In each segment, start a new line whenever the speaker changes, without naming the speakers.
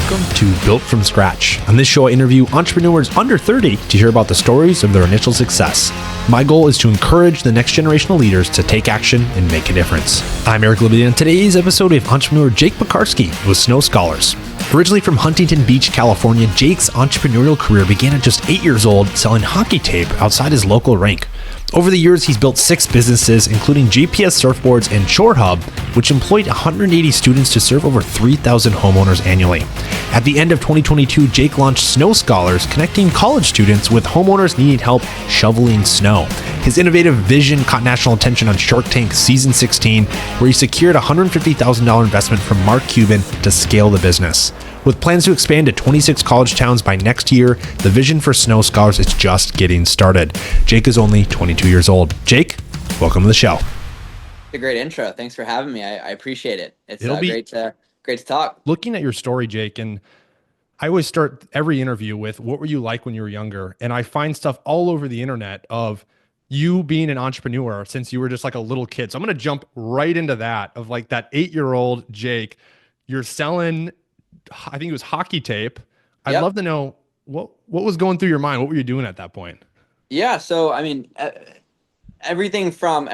Welcome to Built from Scratch. On this show, I interview entrepreneurs under 30 to hear about the stories of their initial success. My goal is to encourage the next generation of leaders to take action and make a difference. I'm Eric Libby, and today's episode of entrepreneur Jake Piekarski with Snow Scholars. Originally from Huntington Beach, California, Jake's entrepreneurial career began at just 8 years old selling hockey tape outside his local rink. Over the years, he's built 6 businesses, including JBS Surfboards and Chore, which employed 180 students to serve over 3,000 homeowners annually. At the end of 2022, Jake launched Snow Scholars, connecting college students with homeowners needing help shoveling snow. His innovative vision caught national attention on Shark Tank Season 16, where he secured a $150,000 investment from Mark Cuban to scale the business. With plans to expand to 26 college towns by next year, the vision for Snow Scholars is just getting started. Jake is only 22 years old. Jake, welcome to the show.
A great intro. Thanks for having me. I appreciate it. It's great to talk.
Looking at your story, Jake, and I always start every interview with, what were you like when you were younger? And I find stuff all over the internet of you being an entrepreneur since you were just like a little kid. So I'm going to jump right into that, of like that 8-year-old Jake. You're selling, I think it was hockey tape. I'd love to know what was going through your mind. What were you doing at that point?
Yeah. So, I mean, every time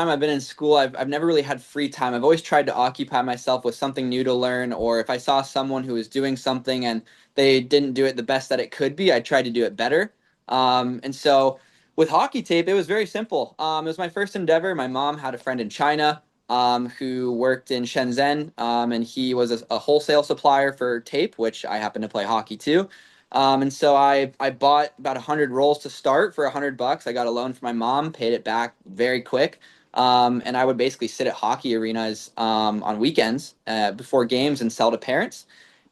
I've been in school, I've never really had free time. I've always tried to occupy myself with something new to learn, or if I saw someone who was doing something and they didn't do it the best that it could be, I tried to do it better. And so with hockey tape, it was very simple. It was my first endeavor. My mom had a friend in China who worked in Shenzhen, and he was a wholesale supplier for tape, which I happen to play hockey too. And so I bought about 100 rolls to start for $100. I got a loan from my mom, paid it back very quick. And I would basically sit at hockey arenas on weekends before games and sell to parents.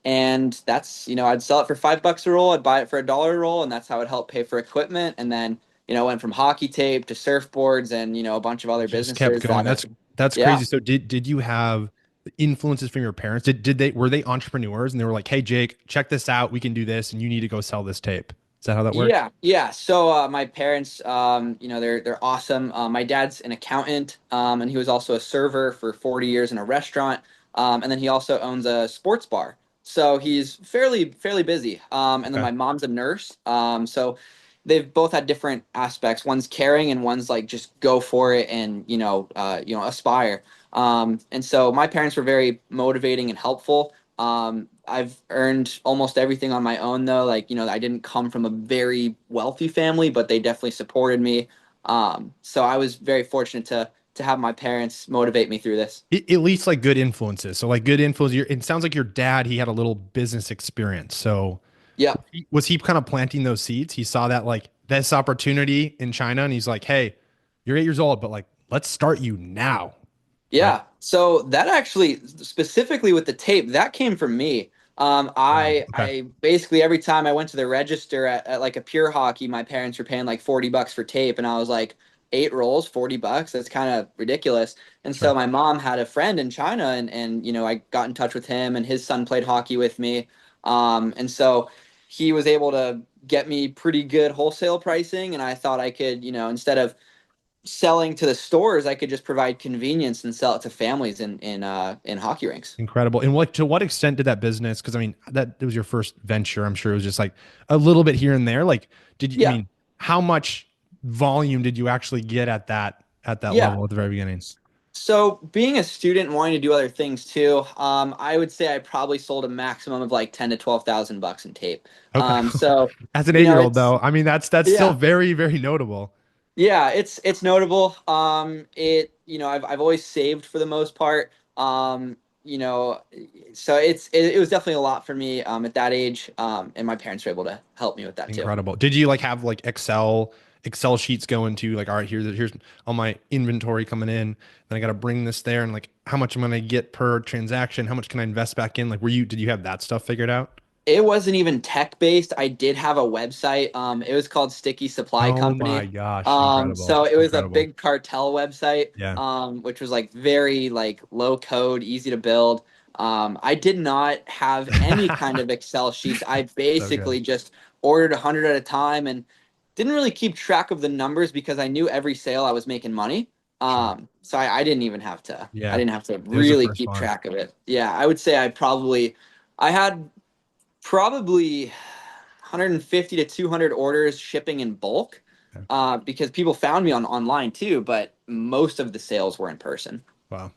And that's, I'd sell it for $5 a roll. I'd buy it for $1 a roll, and that's how it helped pay for equipment. And then, went from hockey tape to surfboards and, a bunch of other
Just
businesses.
kept going. That's crazy. So did you have influences from your parents? Were they entrepreneurs and they were like, hey, Jake, check this out. We can do this and you need to go sell this tape. Is that how that works?
Yeah. So my parents, they're awesome. My dad's an accountant, and he was also a server for 40 years in a restaurant. And then he also owns a sports bar. So he's fairly busy. And then my mom's a nurse. So they've both had different aspects. One's caring and one's like, just go for it and, aspire. And so my parents were very motivating and helpful. I've earned almost everything on my own though. Like, I didn't come from a very wealthy family, but they definitely supported me. So I was very fortunate to have my parents motivate me through this.
At least like good influences. So like good influence. It sounds like your dad, he had a little business experience. So
Yeah.
was he kind of planting those seeds? He saw that like this opportunity in China and he's like, hey, you're 8 years old, but like, let's start you now.
Yeah.
Right.
So that actually, specifically with the tape, that came from me. I basically, every time I went to the register at like a Pure Hockey, my parents were paying like $40 for tape. And I was like, 8 rolls, $40. That's kind of ridiculous. And so my mom had a friend in China and, I got in touch with him and his son played hockey with me. And so he was able to get me pretty good wholesale pricing. And I thought I could, instead of selling to the stores, I could just provide convenience and sell it to families in hockey rinks.
Incredible. And to what extent did that business, because I mean, that it was your first venture. I'm sure it was just like a little bit here and there. Like, I mean, how much volume did you actually get at that level at the very beginning?
So being a student and wanting to do other things too, I would say I probably sold a maximum of like 10 to 12,000 bucks in tape.
Okay.
So
as an 8-year-old though, I mean, that's still very, very notable.
Yeah, it's notable. I've always saved for the most part. So it was definitely a lot for me at that age. And my parents were able to help me with that too.
Incredible. Did you like have like Excel sheets going to like, all right, here's all my inventory coming in, then I got to bring this there, and like how much I'm going to get per transaction, how much can I invest back in? Like, did you have that stuff figured out?
It wasn't even tech based. I did have a website. It was called Sticky Supply Company.
Oh my gosh. Incredible.
So it was a big cartel website,
yeah.
Which was like very like low code, easy to build. I did not have any kind of Excel sheets. I basically just ordered 100 at a time and didn't really keep track of the numbers because I knew every sale I was making money. So I didn't even have to, I didn't have to really keep track of it. Yeah. I would say I had Probably 150 to 200 orders shipping in bulk,
Okay.
because people found me online too, but most of the sales were in person.
Wow.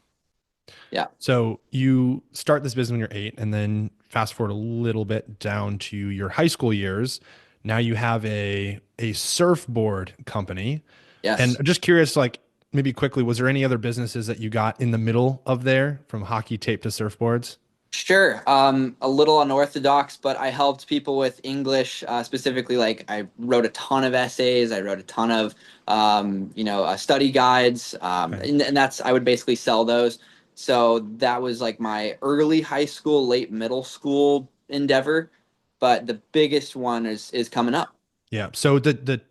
Yeah.
So you start this business when you're 8, and then fast forward a little bit down to your high school years. Now you have a surfboard company. And
Yes.
I'm just curious, like maybe quickly, was there any other businesses that you got in the middle of there from hockey tape to surfboards?
Sure. A little unorthodox, but I helped people with English, specifically. Like I wrote a ton of essays. I wrote a ton of, study guides.
Okay.
And that's, I would basically sell those. So that was like my early high school, late middle school endeavor. But the biggest one is coming up.
Yeah. So the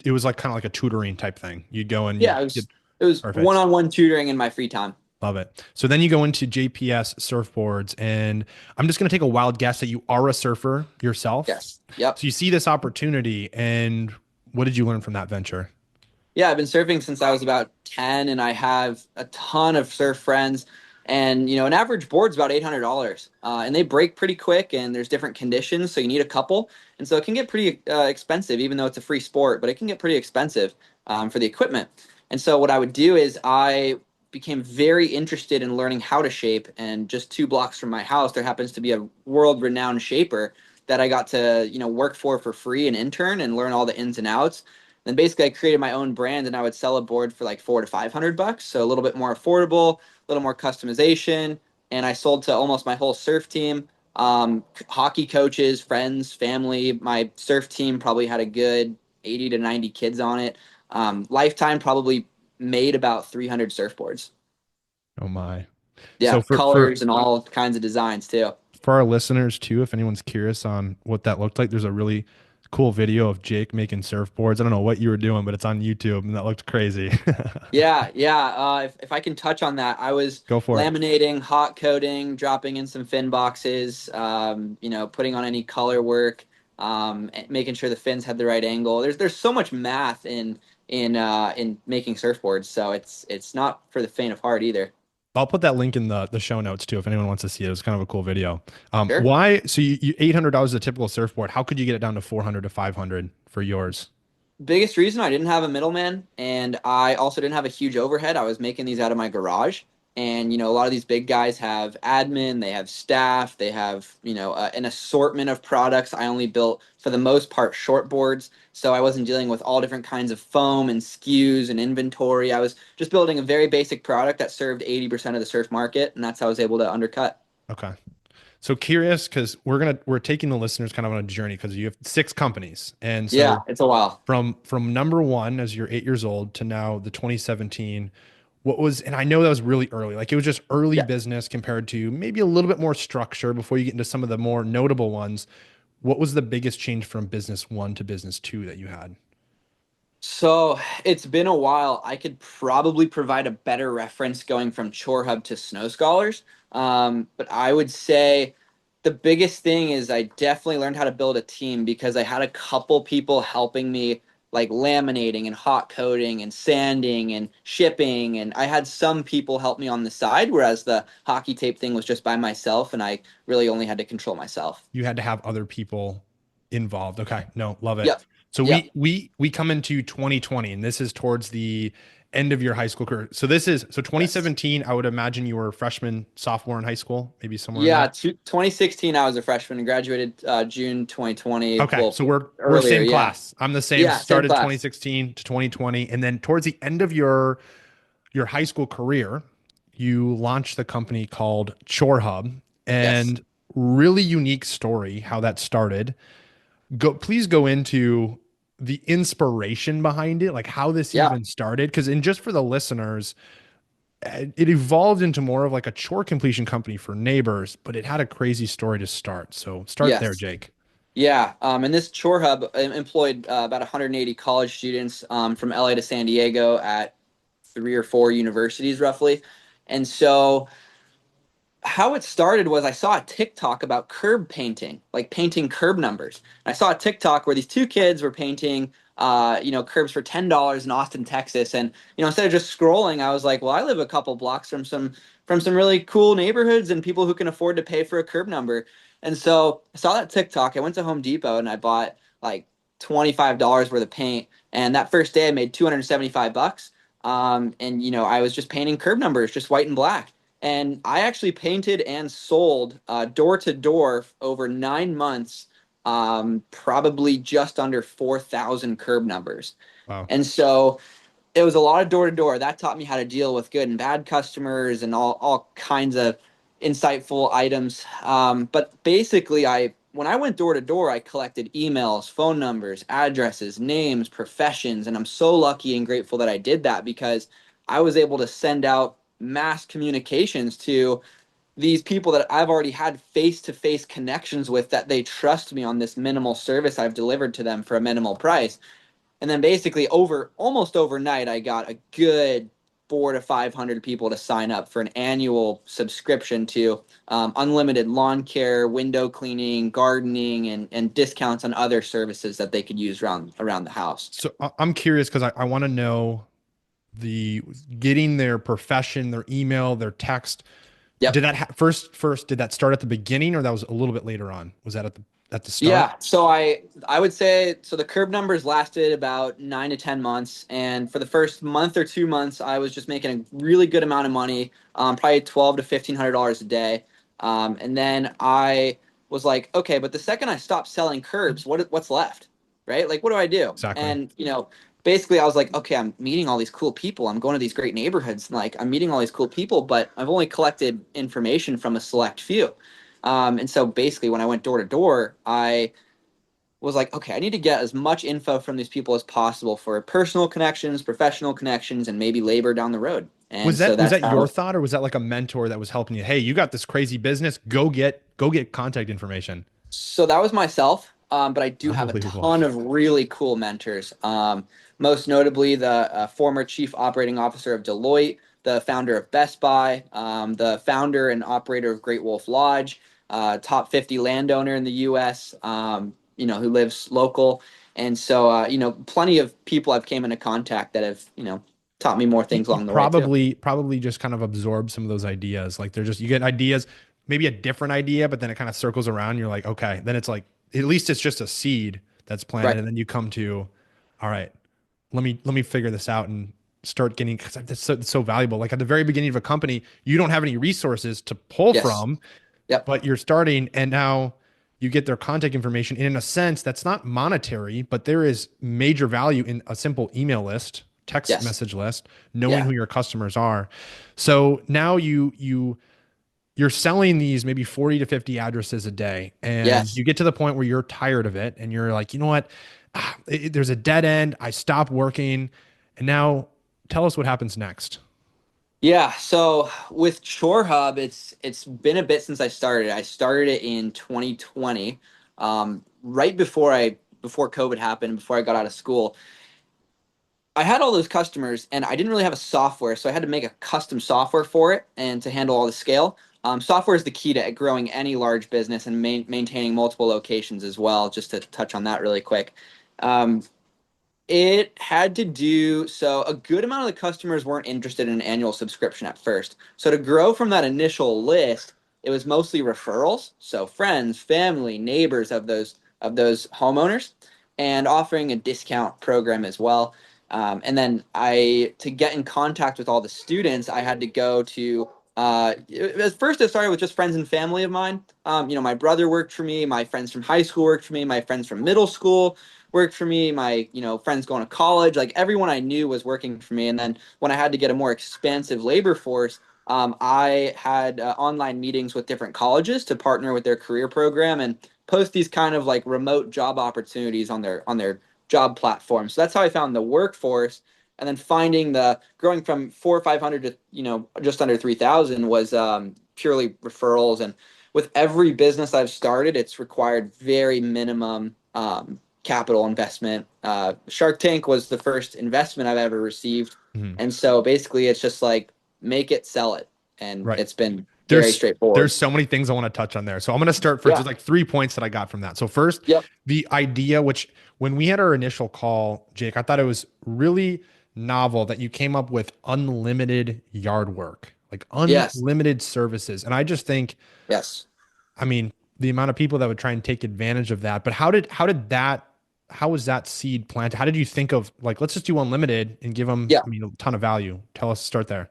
it was like kind of like a tutoring type thing. You'd go and
Yeah,
you'd
it
get
was it was
perfect.
one-on-one tutoring in my free time.
Love it. So then you go into JPS Surfboards, and I'm just going to take a wild guess that you are a surfer yourself.
Yes. Yep.
So you see this opportunity, and what did you learn from that venture?
Yeah, I've been surfing since I was about 10, and I have a ton of surf friends. And, an average board's about $800. And they break pretty quick, and there's different conditions, so you need a couple. And so it can get pretty expensive, even though it's a free sport, but it can get pretty expensive for the equipment. And so what I would do is I became very interested in learning how to shape. And just 2 blocks from my house, there happens to be a world-renowned shaper that I got to, work for free and intern and learn all the ins and outs. Then basically I created my own brand, and I would sell a board for like $400 to $500, so a little bit more affordable, a little more customization. And I sold to almost my whole surf team, hockey coaches, friends, family. My surf team probably had a good 80 to 90 kids on it. Lifetime probably made about 300 surfboards.
Oh my. So
Yeah, colors and all kinds of designs too.
for our listeners too, if anyone's curious on what that looked like, there's a really cool video of Jake making surfboards. I don't know what you were doing, but it's on YouTube, and that looked crazy.
Yeah, yeah. If I can touch on that, I was
Go for it.
laminating, hot coating, dropping in some fin boxes, putting on any color work, making sure the fins had the right angle. There's so much math in making surfboards, so it's not for the faint of heart either.
I'll put that link in the show notes too if anyone wants to see it. It was kind of a cool video.
Sure.
Why? So you $800 is a typical surfboard. How could you get it down to 400 to 500 for yours?
Biggest reason, I didn't have a middleman, and I also didn't have a huge overhead. I was making these out of my garage. And a lot of these big guys have admin, they have staff, they have an assortment of products. I only built, for the most part, short boards, so I wasn't dealing with all different kinds of foam and SKUs and inventory. I was just building a very basic product that served 80% of the surf market, and that's how I was able to undercut.
Okay. So curious because we're taking the listeners kind of on a journey because you have 6 companies. And
Yeah,
so
it's a while.
from number one as you're 8 years old to now the 2017, what was, and I know that was really early, like it was just early
Yeah.
business compared to maybe a little bit more structure before you get into some of the more notable ones. What was the biggest change from business one to business two that you had?
So it's been a while. I could probably provide a better reference going from Chore Hub to Snow Scholars. But I would say the biggest thing is I definitely learned how to build a team because I had a couple people helping me, like laminating and hot coating and sanding and shipping. And I had some people help me on the side, whereas the hockey tape thing was just by myself, and I really only had to control myself.
You had to have other people involved. Okay. No, love it.
Yep.
So
Yep.
we come into 2020, and this is towards the end of your high school career. So this is so
Yes.
2017, I would imagine you were a freshman, sophomore in high school, maybe somewhere in
Yeah,
there.
2016, I was a freshman and graduated June 2020.
Okay.
Well,
So we're
earlier,
same
yeah.
class. I'm the same,
Yeah, same
started
class.
2016 to 2020. And then towards the end of your high school career, you launched the company called Chore Hub,
Yes.
and really unique story how that started. Please go into the inspiration behind it, like how this
Yeah.
even started. Because, and just for the listeners, it evolved into more of like a chore completion company for neighbors, but it had a crazy story to start. So start there,
Yes.
Jake.
Yeah. And this Chore Hub employed about 180 college students from LA to San Diego at 3 or 4 universities, roughly. And so how it started was I saw a TikTok about curb painting, like painting curb numbers. And I saw a TikTok where these 2 kids were painting, curbs for $10 in Austin, Texas. And instead of just scrolling, I was like, well, I live a couple blocks from some really cool neighborhoods and people who can afford to pay for a curb number. And so I saw that TikTok. I went to Home Depot and I bought like $25 worth of paint. And that first day I made 275 bucks. And I was just painting curb numbers, just white and black. And I actually painted and sold door to door over 9 months, probably just under 4,000 curb numbers.
Wow.
And so it was a lot of door to door. That taught me how to deal with good and bad customers and all kinds of insightful items. But basically, when I went door to door, I collected emails, phone numbers, addresses, names, professions, and I'm so lucky and grateful that I did that because I was able to send out mass communications to these people that I've already had face-to-face connections with that they trust me on this minimal service I've delivered to them for a minimal price. And then basically almost overnight, I got a good 400 to 500 people to sign up for an annual subscription to unlimited lawn care, window cleaning, gardening, and discounts on other services that they could use around the house.
So I'm curious because I want to know the getting their profession, their email, their text. Did
Yep.
that did that start at the beginning or that was a little bit later on? Was that at the start?
Yeah, so I would say so the curb numbers lasted about 9 to 10 months, and for the first month or 2 months, I was just making a really good amount of money, probably 12 to $1,500 a day, and then I was like, okay, but the second I stopped selling curbs, what's left, right? Like, what do I do?
Exactly.
And basically, I was like, okay, I'm meeting all these cool people, I'm going to these great neighborhoods, and, like I'm meeting all these cool people, but I've only collected information from a select few. And so basically, when I went door to door, I was like, okay, I need to get as much info from these people as possible for personal connections, professional connections, and maybe labor down the road. And so
Was
that's
that your
how.
thought or was that like a mentor that was helping you? Hey, you got this crazy business. Go get contact information.
So that was myself, but I do have a
Unbelievable.
ton of really cool mentors. Most notably, the former chief operating officer of Deloitte, the founder of Best Buy, the founder and operator of Great Wolf Lodge, top 50 landowner in the U.S. Who lives local, and so plenty of people I've came into contact that have taught me more
You,
things
you
along the way too.
probably just kind of absorb some of those ideas. Like they're just you get ideas, maybe a different idea, but then it kind of circles around. You're like, okay, then it's like at least it's just a seed that's planted,
Right.
and then you come to, all right, let me figure this out and start getting because it's so valuable. Like at the very beginning of a company, you don't have any resources to pull
Yes.
from,
Yep.
but you're starting, and now you get their contact information. And in a sense, that's not monetary, but there is major value in a simple email list, text
Yes.
message list, knowing
Yeah.
who your customers are. So now you're selling these maybe 40 to 50 addresses a day, and
Yes.
you get to the point where you're tired of it and you're like, you know what? There's a dead end. I stopped working. And now tell us what happens next.
Yeah, so with Chore Hub, it's been a bit since I started. I started it in 2020, right before COVID happened, before I got out of school. I had all those customers, and I didn't really have a software, so I had to make a custom software for it and to handle all the scale. Software is the key to growing any large business and maintaining multiple locations as well. Just to touch on that really quick. Um, it had to do so a good amount of the customers weren't interested in an annual subscription at first. So to grow from that initial list, it was mostly referrals, so friends, family, neighbors of those homeowners, and offering a discount program as well. And then to get in contact with all the students, I had to go to at first it started with just friends and family of mine. My brother worked for me, my friends from high school worked for me, my friends from middle school worked for me, my friends going to college, like everyone I knew was working for me. And then when I had to get a more expansive labor force, I had online meetings with different colleges to partner with their career program and post these kind of like remote job opportunities on their job platform. So that's how I found the workforce. And then finding the growing from 400 or 500 to just under 3,000 was purely referrals. And with every business I've started, it's required very minimum capital investment. Shark Tank was the first investment I've ever received,
Mhm.
and so basically it's just like make it, sell it, and
Right.
it's been very
There's
straightforward.
so many things I want to touch on there. So I'm going to start first.
Yeah.
There's like 3 points that I got from that. So first,
Yep.
the idea, which when we had our initial call, Jake, I thought it was really novel that you came up with unlimited yard work, like
Yes.
unlimited services. And I just think,
Yes.
I mean, the amount of people that would try and take advantage of that. But how was that seed planted? How did you think of like, let's just do unlimited and give them,
Yeah.
I mean, a ton of value? Tell us, start there.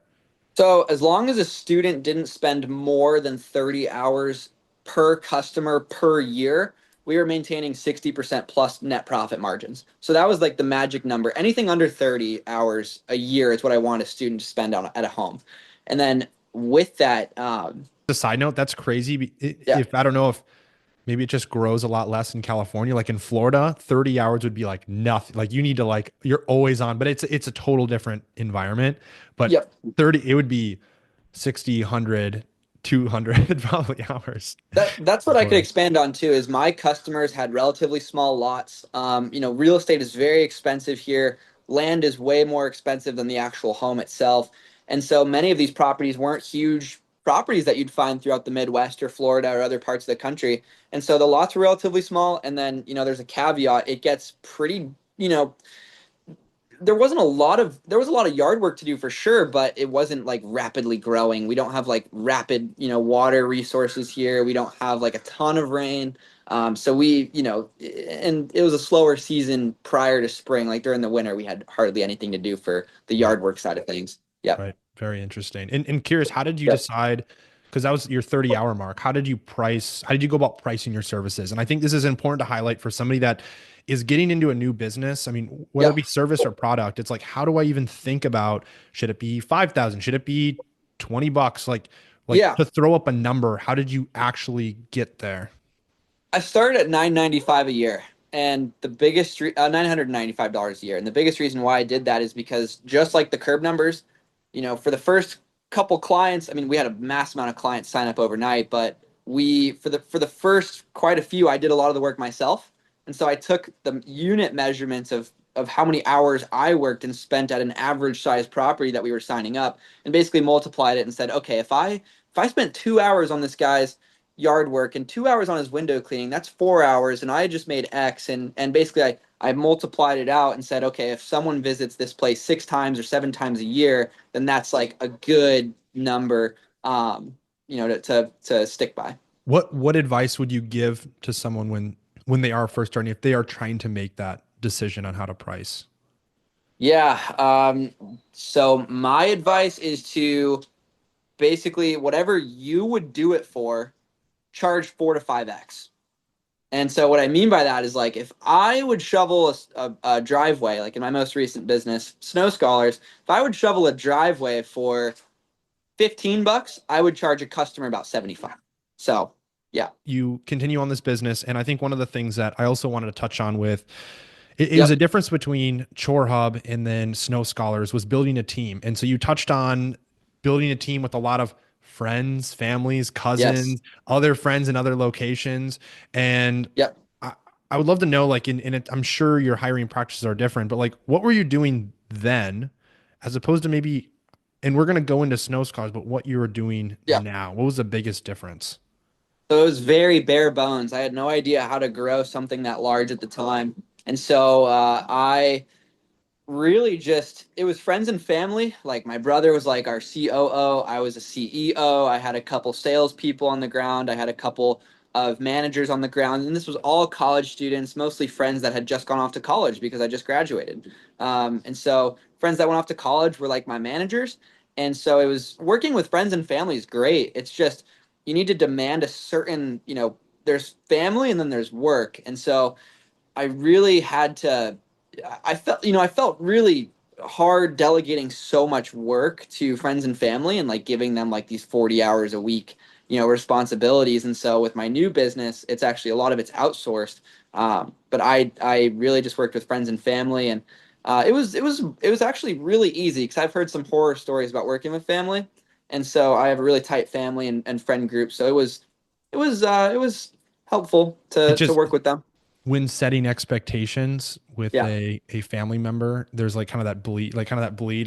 So as long as a student didn't spend more than 30 hours per customer per year, we were maintaining 60% plus net profit margins. So that was like the magic number. Anything under 30 hours a year is what I want a student to spend on at a home. And then with that,
A side note, that's crazy.
yeah,
If I don't know if maybe it just grows a lot less in California. Like in Florida, 30 hours would be like nothing. Like you need to like you're always on, but it's a total different environment. But
yep.
30, it would be 60, 100, 200 probably hours.
That's what I could expand on too, is my customers had relatively small lots. Real estate is very expensive here. Land is way more expensive than the actual home itself. And so many of these properties weren't huge properties that you'd find throughout the Midwest or Florida or other parts of the country. And so the lots were relatively small. And then, there's a caveat. It gets pretty, there was a lot of yard work to do for sure, but it wasn't like rapidly growing. We don't have like rapid, water resources here. We don't have like a ton of rain. So and it was a slower season prior to spring. Like during the winter, we had hardly anything to do for the
Right.
yard work side of things. Yep.
Right. Very interesting. And curious, how did you
Yep.
decide? Because that was your 30-hour mark. How did you price? How did you go about pricing your services? And I think this is important to highlight for somebody that is getting into a new business. I mean, whether it
Yep.
be service or product, it's like, how do I even think about, should it be 5,000? Should it be $20? Like
Yeah.
to throw up a number, how did you actually get there?
I started at 995 a year, and the biggest $995 a year. And the biggest reason why I did that is because just like the curb numbers, for the first couple clients, I mean, we had a mass amount of clients sign up overnight, but we for the first quite a few, I did a lot of the work myself. And so I took the unit measurements of how many hours I worked and spent at an average size property that we were signing up, and basically multiplied it and said, okay, if I spent 2 hours on this guy's yard work and 2 hours on his window cleaning, that's 4 hours, and I just made X. And basically I multiplied it out and said, okay, if someone visits this place 6 times or 7 times a year, then that's like a good number, to stick by.
What advice would you give to someone when they are first starting, if they are trying to make that decision on how to price?
Yeah. So my advice is to basically whatever you would do it for, charge 4 to 5x. And so what I mean by that is like if I would shovel a driveway, like in my most recent business, Snow Scholars, if I would shovel a driveway for $15, I would charge a customer about 75. So yeah.
You continue on this business, and I think one of the things that I also wanted to touch on with it was a
Yep.
difference between Chore Hub and then Snow Scholars was building a team. And so you touched on building a team with a lot of friends, families,
Yes.
cousins, other friends in other locations. And
Yep.
I, I would love to know, like in it, I'm sure your hiring practices are different, but like what were you doing then as opposed to maybe, and we're going to go into Snow Scholars, but what you were doing
Yep.
now, what was the biggest difference?
So it was very bare bones. I had no idea how to grow something that large at the time. And so I really just it was friends and family. Like my brother was like our COO. I was a CEO. I had a couple salespeople on the ground. I had a couple of managers on the ground, and this was all college students, mostly friends that had just gone off to college because I just graduated. And so friends that went off to college were like my managers, and so it was working with friends and family is great. It's just you need to demand a certain, there's family and then there's work, and so I really had to. I felt really hard delegating so much work to friends and family and like giving them like these 40 hours a week, responsibilities. And so with my new business, it's actually a lot of it's outsourced. But I really just worked with friends and family, and it was actually really easy because I've heard some horror stories about working with family, and so I have a really tight family and friend group. So it was helpful
It
to
just,
work with them.
when setting expectations with
Yeah.
a family member, there's like kind of that bleed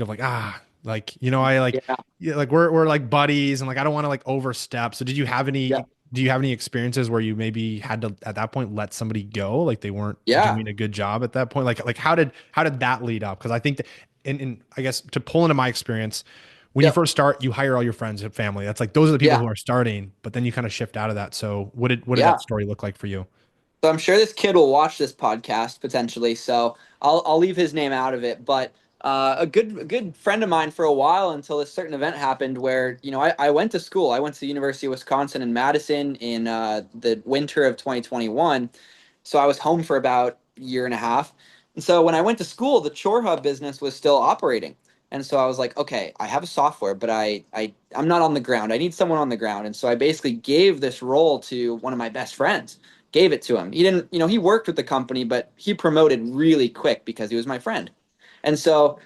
of like, like, I like,
Yeah.
yeah, like we're like buddies and like I don't want to like overstep. So
Yeah.
do you have any experiences where you maybe had to at that point let somebody go, like they weren't
Yeah.
doing a good job at that point? Like how did that lead up? Because I think that, and I guess to pull into my experience, when you
Yep.
first start, you hire all your friends and family. That's like those are the people
Yeah.
who are starting, but then you kind of shift out of that. So what did that
Yeah.
story look like for you?
So I'm sure this kid will watch this podcast potentially. So I'll leave his name out of it. But a good friend of mine for a while until this certain event happened where I went to school. I went to the University of Wisconsin in Madison in the winter of 2021. So I was home for about a year and a half. And so when I went to school, the Chore Hub business was still operating. And so I was like, okay, I have a software, but I'm not on the ground. I need someone on the ground. And so I basically gave this role to one of my best friends, gave it to him. He didn't, he worked with the company, but he promoted really quick because he was my friend. And so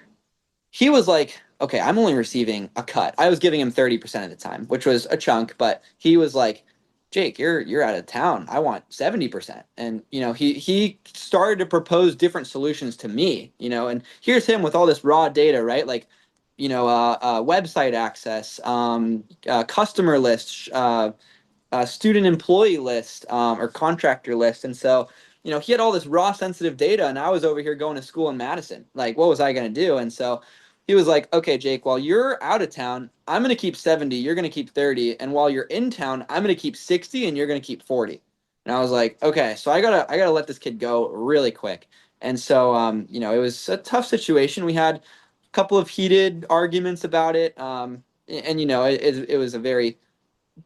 he was like, okay, I'm only receiving a cut. I was giving him 30% of the time, which was a chunk, but he was like, Jake, you're out of town. I want 70%. And he started to propose different solutions to me, and here's him with all this raw data, right? Like, website access, customer lists, student employee list, or contractor list. And so, he had all this raw sensitive data, and I was over here going to school in Madison. Like, what was I going to do? And so he was like, okay, Jake, while you're out of town, I'm going to keep 70, you're going to keep 30. And while you're in town, I'm going to keep 60 and you're going to keep 40. And I was like, okay, so I gotta let this kid go really quick. And so, it was a tough situation. We had a couple of heated arguments about it. And it was a very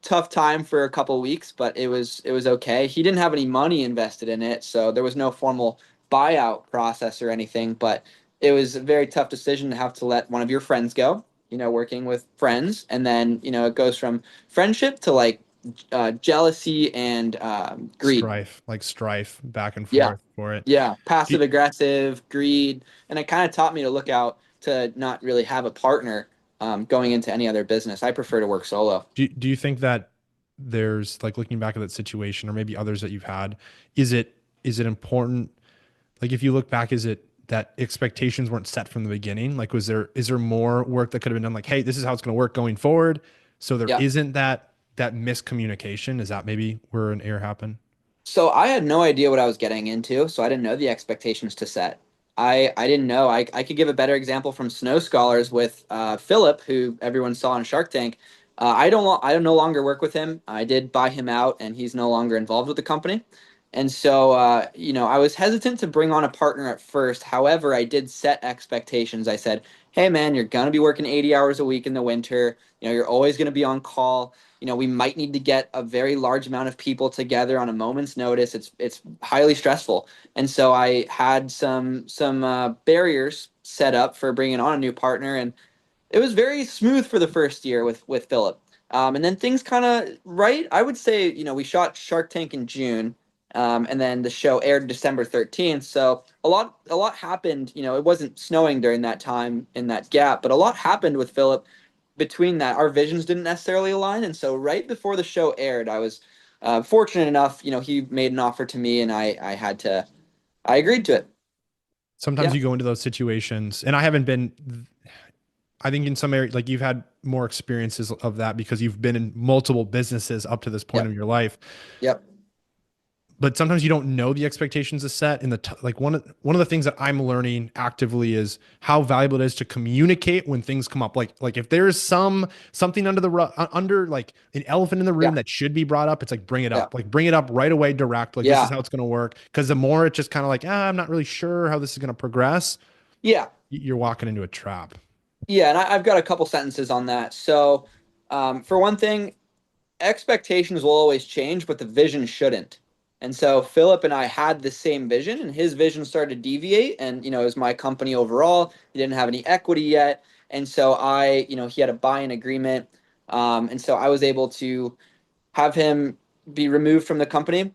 tough time for a couple weeks, but it was okay. He didn't have any money invested in it, so there was no formal buyout process or anything, but it was a very tough decision to have to let one of your friends go, working with friends, and then, it goes from friendship to like jealousy and greed.
Strife back and
Yeah.
forth for it.
Yeah.
Do,
Passive aggressive, greed. And it kind of taught me to look out to not really have a partner going into any other business. I prefer to work solo.
do you think that there's like looking back at that situation or maybe others that you've had, is it important? Like if you look back, is it that expectations weren't set from the beginning? Like is there more work that could have been done? Like, hey, this is how it's going to work going forward. So there
Yeah.
isn't that miscommunication. Is that maybe where an error happened?
So I had no idea what I was getting into, so I didn't know the expectations to set. I didn't know. I could give a better example from Snow Scholars with Philip, who everyone saw on Shark Tank. I don't no longer work with him. I did buy him out, and he's no longer involved with the company. And so, I was hesitant to bring on a partner at first. However, I did set expectations. I said, "Hey, man, you're gonna be working 80 hours a week in the winter. You're always gonna be on call. We might need to get a very large amount of people together on a moment's notice. It's highly stressful." And so I had some barriers set up for bringing on a new partner, and it was very smooth for the first year with Philip. And then things kind of right. I would say we shot Shark Tank in June, and then the show aired December 13th. So a lot happened. It wasn't snowing during that time in that gap, but a lot happened with Philip between that. Our visions didn't necessarily align, and so right before the show aired, I was fortunate enough. He made an offer to me, and I agreed to it.
Sometimes
Yeah.
you go into those situations, and I haven't been. I think in some areas, like you've had more experiences of that because you've been in multiple businesses up to this point
Yep.
of your life.
Yep.
But sometimes you don't know the expectations is set in like one of the things that I'm learning actively is how valuable it is to communicate when things come up. Like if there's something under like an elephant in the room
Yeah.
that should be brought up, it's like bring it
Yeah.
up. Like bring it up right away, direct. Like this is
Yeah.
how it's going to work. Because the more it's just kind of like I'm not really sure how this is going to progress.
Yeah.
You're walking into a trap.
Yeah, and I've got a couple sentences on that. So, for one thing, expectations will always change, but the vision shouldn't. And so Philip and I had the same vision, and his vision started to deviate. And it was my company overall. He didn't have any equity yet, and so he had a buy-in agreement, and so I was able to have him be removed from the company.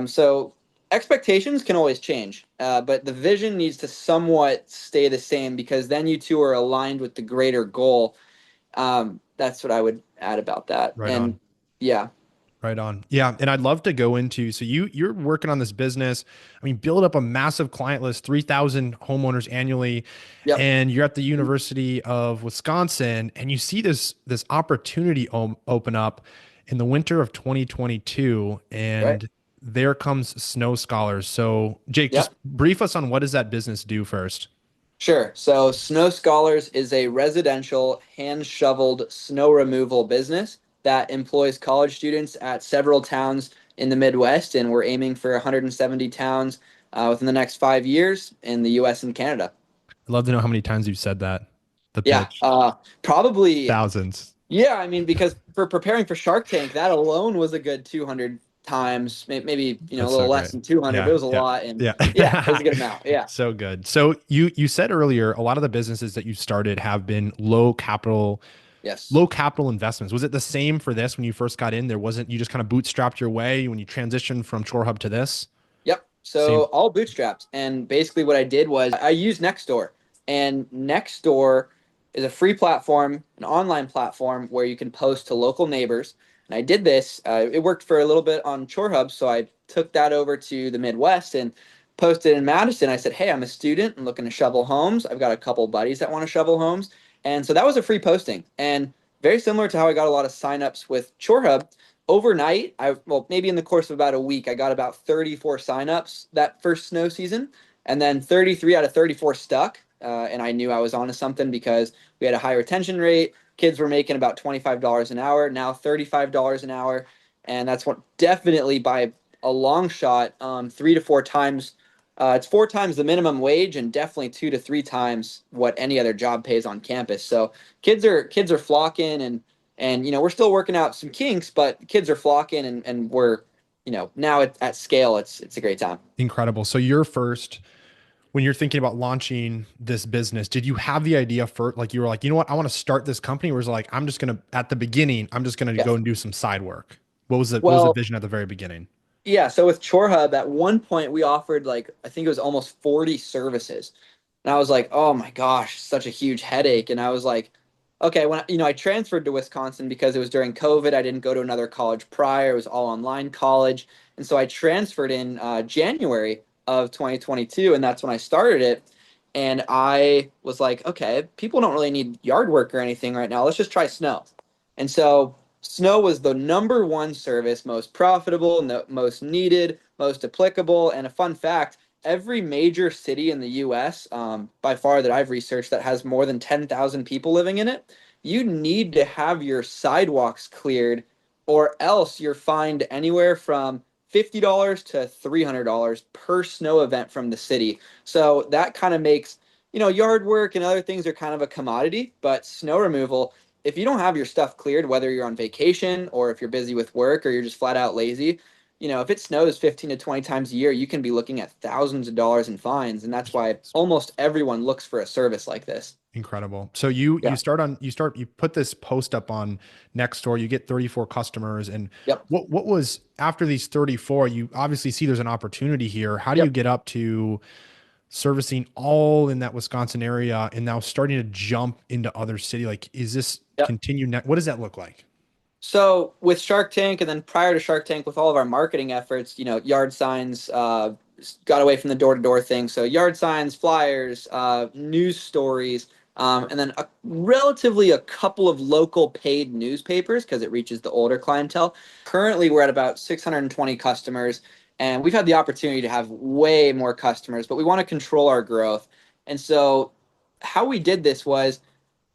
So expectations can always change, but the vision needs to somewhat stay the same because then you two are aligned with the greater goal. That's what I would add about that.
Right
And
on.
yeah,
Right on. Yeah. And I'd love to go into, so you're working on this business. I mean, build up a massive client list, 3,000 homeowners annually,
yep,
and you're at the University of Wisconsin and you see this opportunity open up in the winter of 2022
right,
and there comes Snow Scholars. So Jake, just
yep.
brief us on what does that business do first?
Sure. So Snow Scholars is a residential hand-shoveled snow removal business that employs college students at several towns in the Midwest, and we're aiming for 170 towns within the next 5 years in the U.S. and Canada.
I'd love to know how many times you've said that, the
Yeah,
pitch.
probably.
Thousands.
Yeah, I mean, because for preparing for Shark Tank, that alone was a good 200 times, maybe, a
That's so
little
great.
less than 200, but
Yeah,
it was a
yeah,
lot. And yeah, it was
yeah.
a good amount. Yeah.
So good. So you said earlier a lot of the businesses that you started have been
Yes.
low capital investments. Was it the same for this when you first got in? There wasn't, you just kind of bootstrapped your way when you transitioned from Chore Hub to this?
Yep.
Same.
So all bootstraps. And basically what I did was I used Nextdoor. And Nextdoor is a free platform, an online platform where you can post to local neighbors. And I did this. It worked for a little bit on Chore Hub, so I took that over to the Midwest and posted in Madison. I said, "Hey, I'm a student and looking to shovel homes. I've got a couple buddies that want to shovel homes." And so that was a free posting. And very similar to how I got a lot of signups with Chore Hub, overnight, well, maybe in the course of about a week, I got about 34 signups that first snow season, and then 33 out of 34 stuck. And I knew I was onto something because we had a high retention rate. Kids were making about $25 an hour, now $35 an hour, and that's what definitely by a long shot, 3 to 4 times. It's 4 times the minimum wage, and definitely 2 to 3 times what any other job pays on campus. So kids are flocking, and we're still working out some kinks, but kids are flocking, and we're now at scale. It's a great time.
Incredible. So your first, when you're thinking about launching this business, did you have the idea for like, you were like, you know what, I want to start this company? Or was it like, I'm just going to, at the beginning, I'm just going to go
Yes.
and do some side work? What was the
Well,
vision at the very beginning?
yeah. So with Chore Hub, at one point we offered, like, I think it was almost 40 services, and I was like, oh my gosh, such a huge headache. And I was like, okay, when I transferred to Wisconsin because it was during COVID. I didn't go to another college prior. It was all online college, and so I transferred in January of 2022, and that's when I started it. And I was like, okay, people don't really need yard work or anything right now. Let's just try snow. And so snow was the number one service, most profitable, most needed, most applicable. And a fun fact, every major city in the US, by far that I've researched, that has more than 10,000 people living in it, you need to have your sidewalks cleared, or else you're fined anywhere from $50 to $300 per snow event from the city. So that kind of makes, yard work and other things are kind of a commodity, but snow removal, if you don't have your stuff cleared, whether you're on vacation or if you're busy with work or you're just flat out lazy, if it snows 15 to 20 times a year, you can be looking at thousands of dollars in fines. And that's why almost everyone looks for a service like this.
Incredible. So you
Yeah.
you put this post up on Nextdoor, you get 34 customers. And
Yep.
what was after these 34, you obviously see there's an opportunity here. How do you
Yep.
get up to servicing all in that Wisconsin area and now starting to jump into other city? Like, is this
Yep.
continue net? What does that look like?
So with Shark Tank, and then prior to Shark Tank, with all of our marketing efforts, yard signs, got away from the door to door thing. So yard signs, flyers, news stories, and then relatively a couple of local paid newspapers because it reaches the older clientele. Currently, we're at about 620 customers, and we've had the opportunity to have way more customers, but we want to control our growth. And so how we did this was,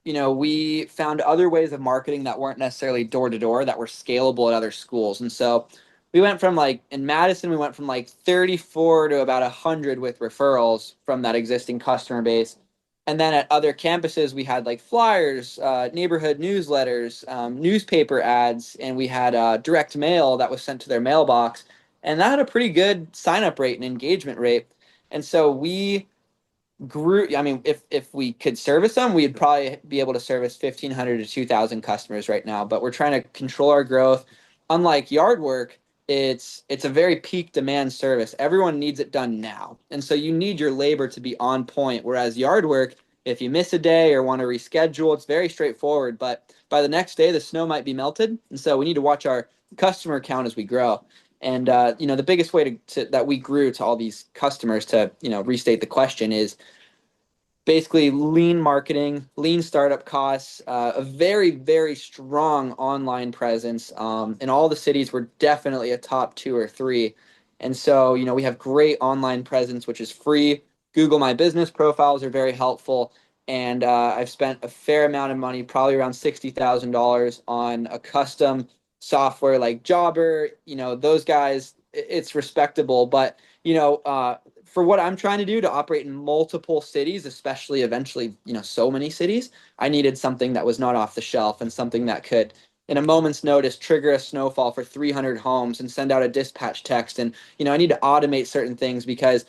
we found other ways of marketing that weren't necessarily door to door, that were scalable at other schools. And so we went from, like, in Madison, we went from like 34 to about 100 with referrals from that existing customer base. And then at other campuses, we had like flyers, neighborhood newsletters, newspaper ads, and we had direct mail that was sent to their mailbox. And that had a pretty good sign up rate and engagement rate. And so we grew. I mean, if we could service them, we'd probably be able to service 1,500 to 2,000 customers right now. But we're trying to control our growth. Unlike yard work, it's a very peak demand service. Everyone needs it done now, and so you need your labor to be on point. Whereas yard work, if you miss a day or want to reschedule, it's very straightforward. But by the next day, the snow might be melted, and so we need to watch our customer count as we grow. And the biggest way to that we grew to all these customers, to restate the question, is basically lean marketing, lean startup costs, a very, very strong online presence. In all the cities, we're definitely a top two or three. And so, we have great online presence, which is free, Google My Business profiles are very helpful. And I've spent a fair amount of money, probably around $60,000 on a custom software like Jobber. Those guys, it's respectable. But, for what I'm trying to do to operate in multiple cities, especially eventually, so many cities, I needed something that was not off the shelf and something that could, in a moment's notice, trigger a snowfall for 300 homes and send out a dispatch text. And, I need to automate certain things because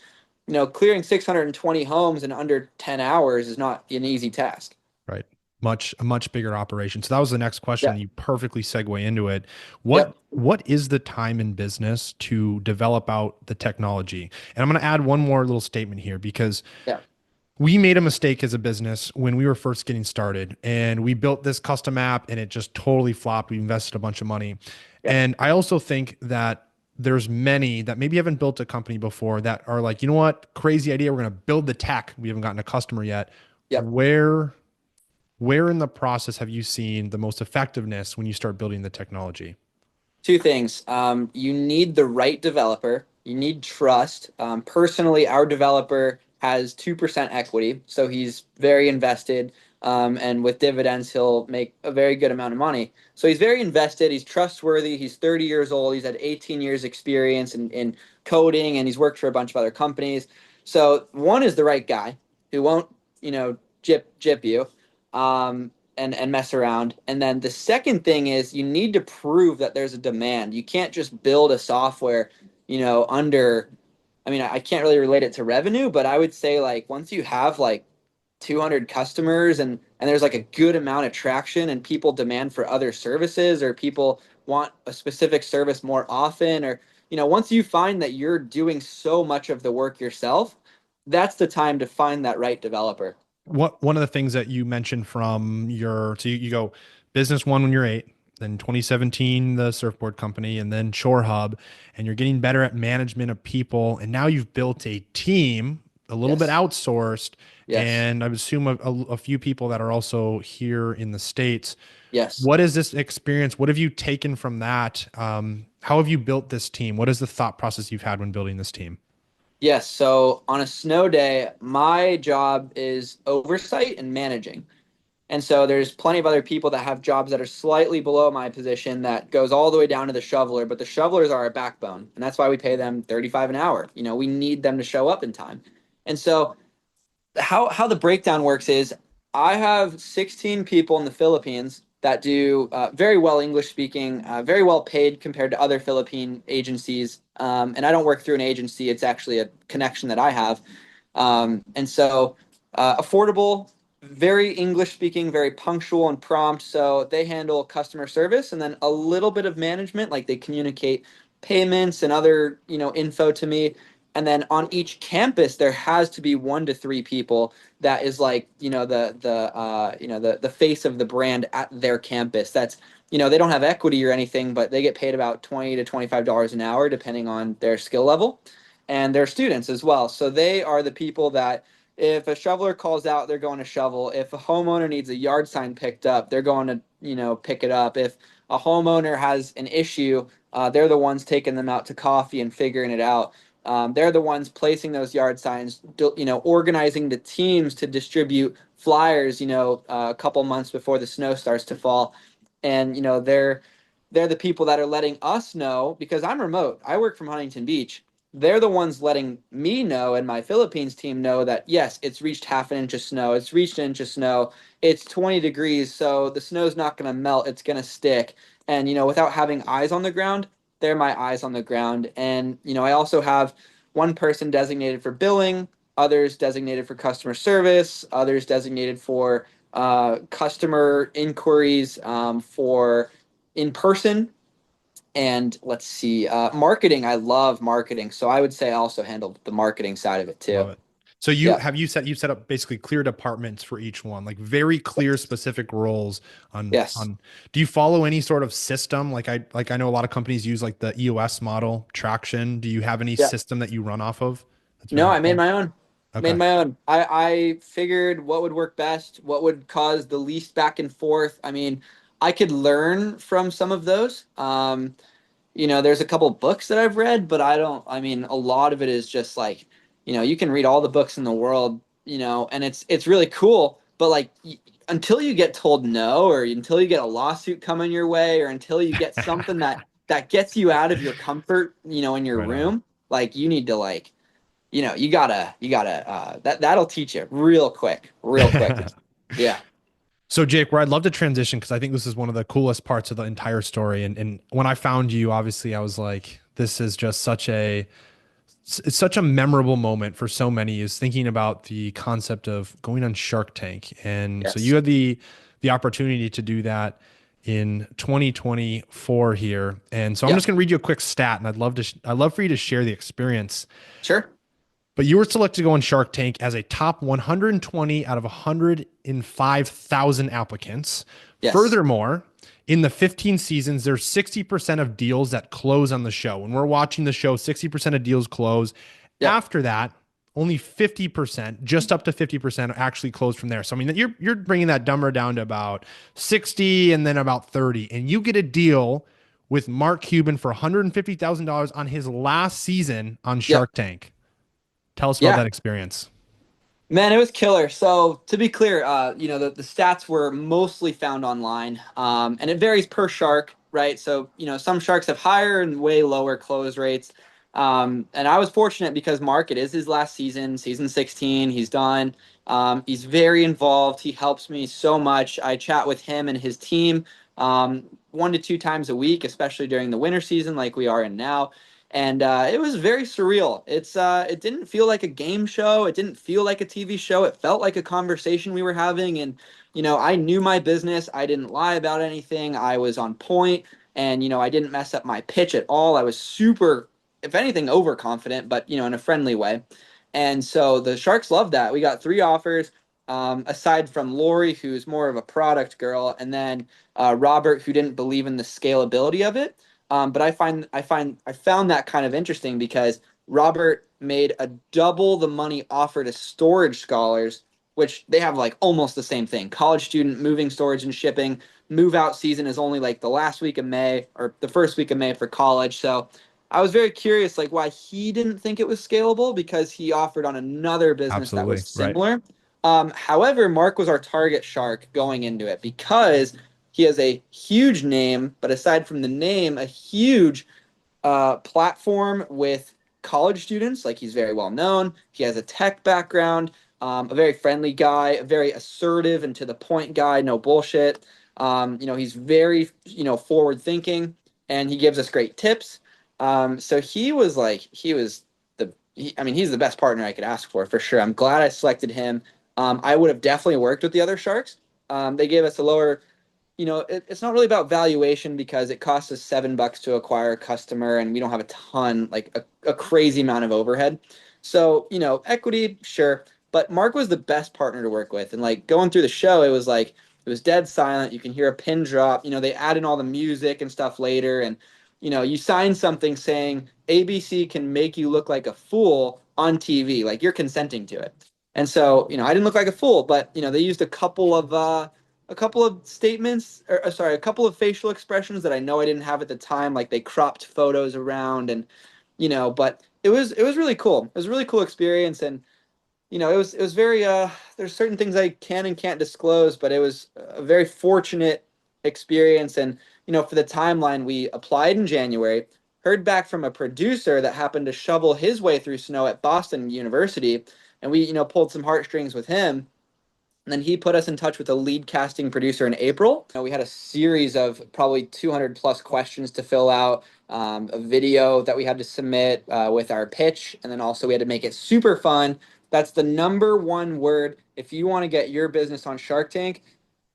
clearing 620 homes in under 10 hours is not an easy task.
Right. A much bigger operation. So that was the next question.
Yeah.
You perfectly segue into it.
Yep.
What is the time in business to develop out the technology? And I'm going to add one more little statement here because
Yeah.
we made a mistake as a business when we were first getting started and we built this custom app and it just totally flopped. We invested a bunch of money.
Yep.
And I also think that there's many that maybe haven't built a company before that are like, you know what, crazy idea. We're going to build the tech. We haven't gotten a customer yet.
Yep.
Where in the process have you seen the most effectiveness when you start building the technology?
Two things. You need the right developer. You need trust. Personally, our developer has 2% equity, so he's very invested. And with dividends, he'll make a very good amount of money. So he's very invested. He's trustworthy. He's 30 years old. He's had 18 years experience in coding, and he's worked for a bunch of other companies. So one is the right guy who won't, jip you. And mess around. And then the second thing is you need to prove that there's a demand. You can't just build a software, under, I can't really relate it to revenue, but I would say like once you have like 200 customers and there's like a good amount of traction and people demand for other services or people want a specific service more often or, once you find that you're doing so much of the work yourself, that's the time to find that right developer.
One of the things that you mentioned from you go business one when you're 8, then 2017 the surfboard company, and then Chore Hub, and you're getting better at management of people, and now you've built a team a little bit
Yes.
outsourced,
Yes.
and I would assume a few people that are also here in the States.
Yes.
What is this experience? What have you taken from that? How have you built this team? What is the thought process you've had when building this team?
Yes, so on a snow day, my job is oversight and managing. And so there's plenty of other people that have jobs that are slightly below my position that goes all the way down to the shoveler, but the shovelers are our backbone. And that's why we pay them 35 an hour. We need them to show up in time. And so how the breakdown works is I have 16 people in the Philippines that do very well English speaking, very well paid compared to other Philippine agencies. And I don't work through an agency; it's actually a connection that I have. And so affordable, very English speaking, very punctual and prompt. So they handle customer service and then a little bit of management, like they communicate payments and other info to me. And then on each campus, there has to be 1 to 3 people that is like the face of the brand at their campus. That's they don't have equity or anything, but they get paid about $20 to $25 an hour depending on their skill level, and they're students as well. So they are the people that if a shoveler calls out, they're going to shovel. If a homeowner needs a yard sign picked up, they're going to pick it up. If a homeowner has an issue, they're the ones taking them out to coffee and figuring it out. They're the ones placing those yard signs, organizing the teams to distribute flyers, a couple months before the snow starts to fall. And, they're the people that are letting us know because I'm remote. I work from Huntington Beach. They're the ones letting me know and my Philippines team know that, yes, it's reached half an inch of snow. It's reached an inch of snow. It's 20 degrees. So the snow's not going to melt. It's going to stick. And, without having eyes on the ground, they're my eyes on the ground. And, I also have one person designated for billing, others designated for customer service, others designated for customer inquiries for in person. And let's see, marketing. I love marketing. So I would say I also handle the marketing side of it too.
Love it. So
Yeah.
you've set up basically clear departments for each one, like very clear specific roles
Yes.
on do you follow any sort of system? Like I know a lot of companies use like the EOS model traction. Do you have any
Yeah.
system that you run off of? That's very
No, I made
helpful.
my own. Made
Okay.
my own. I figured what would work best, what would cause the least back and forth. I could learn from some of those. There's a couple books that I've read, but I don't, a lot of it is just like you can read all the books in the world, and it's really cool, but like until you get told no, or until you get a lawsuit coming your way, or until you get something that gets you out of your comfort, in your
Right on.
room, like you need to like, you gotta that'll teach you real quick, real quick. Yeah.
So Jake, where I'd love to transition, because I think this is one of the coolest parts of the entire story. And when I found you, obviously I was like, this is just it's such a memorable moment for so many, is thinking about the concept of going on Shark Tank. And so you
Yes.
had the opportunity to do that in 2024 here. And so I'm just
Yep.
going to read you a quick stat, and I'd love for you to share the experience.
Sure.
But you were selected to go on Shark Tank as a top 120 out of 105,000 applicants.
Yes.
Furthermore, in the 15 seasons, there's 60% of deals that close on the show. When we're watching the show, 60% of deals close.
Yep.
After that, only 50%, just up to 50% actually close from there. So I mean, you're bringing that number down to about 60 and then about 30, and you get a deal with Mark Cuban for $150,000 on his last season on
Yep.
Shark Tank. Tell us about
Yeah.
that experience.
Man, it was killer. So to be clear, the stats were mostly found online, and it varies per shark, right? So some sharks have higher and way lower close rates, and I was fortunate because Mark, it is his last season, season 16. He's done. He's very involved. He helps me so much. I chat with him and his team 1 to 2 times a week, especially during the winter season, like we are in now, and it was very surreal. It didn't feel like a game show. It didn't feel like a TV show. It felt like a conversation we were having, and I knew my business. I didn't lie about anything. I was on point, and I didn't mess up my pitch at all. I was super, if anything, overconfident, but in a friendly way. And so the Sharks loved that. We got 3 offers. Aside from Lori, who's more of a product girl, and then Robert, who didn't believe in the scalability of it. But I found that kind of interesting because Robert made a double the money offer to storage scholars, which they have like almost the same thing. College student moving, storage, and shipping. Move out season is only like the last week of May or the first week of May for college. So I was very curious, like why he didn't think it was scalable because he offered on another business that was
Absolutely. Right.
similar. However, Mark was our target shark going into it because he has a huge name, but aside from the name, a huge platform with college students. Like he's very well known. He has a tech background, a very friendly guy, a very assertive and to the point guy, no bullshit. He's very, forward thinking and he gives us great tips. So I mean, he's the best partner I could ask for sure. I'm glad I selected him. I would have definitely worked with the other sharks. They gave us a lower, it's not really about valuation because it costs us $7 to acquire a customer and we don't have a ton, like a crazy amount of overhead. So, equity, sure. But Mark was the best partner to work with. And like going through the show, it was dead silent. You can hear a pin drop. They add in all the music and stuff later. And, you sign something saying ABC can make you look like a fool on TV. Like you're consenting to it. And so, I didn't look like a fool, but, they used a couple of statements or sorry, a couple of facial expressions that I know I didn't have at the time, like they cropped photos around and but it was really cool. It was a really cool experience and it was very there's certain things I can and can't disclose, but it was a very fortunate experience and for the timeline we applied in January, heard back from a producer that happened to shovel his way through snow at Boston University and we pulled some heartstrings with him. And then he put us in touch with a lead casting producer in April. We had a series of probably 200 plus questions to fill out, a video that we had to submit with our pitch. And then also we had to make it super fun. That's the number one word. If you want to get your business on Shark Tank,